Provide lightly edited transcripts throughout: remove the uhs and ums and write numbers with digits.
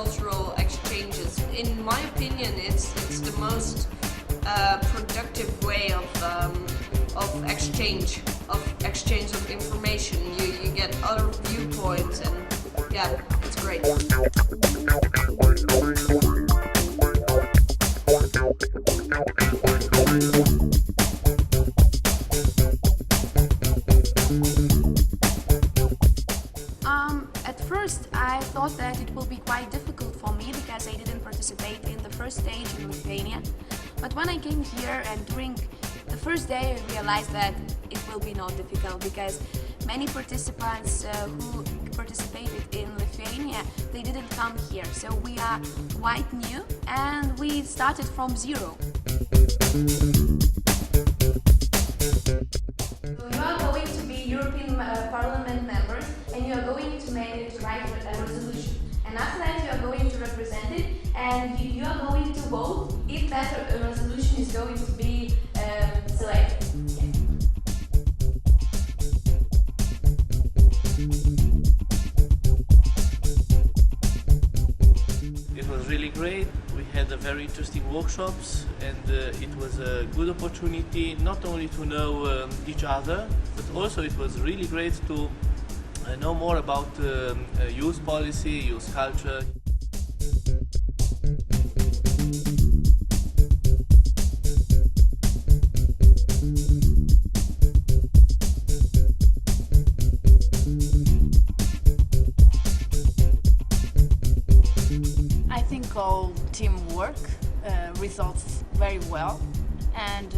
cultural exchanges. In my opinion, it's the most productive way of exchange of information. You get other viewpoints, and yeah, it's great. At first, I thought that it will be quite difficult for me because I didn't participate in the first stage in Lithuania. But when I came here and during the first day, I realized that it will be not difficult because many participants who participated in Lithuania, they didn't come here. So we are quite new and we started from zero. You are going to be European Parliament members and you are going to write a resolution. And after that you are going to represent it and you are going to vote if that resolution is going to be selected. It was really great. We had a very interesting workshops and it was a good opportunity not only to know each other, but also it was really great to know more about youth policy, youth culture. I think all teamwork results very well, and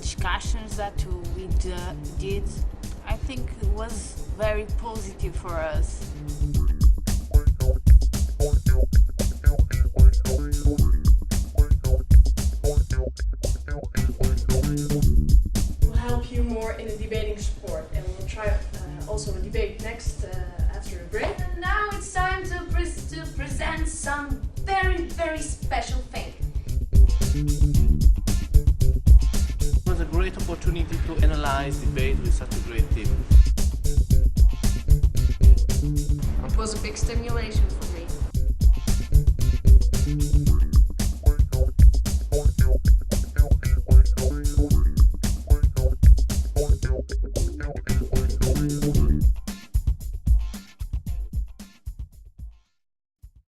discussions that we did, I think was very positive for us. Will help you more in the debating sport, and we'll try also a debate next after a break. And now it's time to present some very special thing. It was a great opportunity to analyze debate with such a great team. It was a big stimulation for me.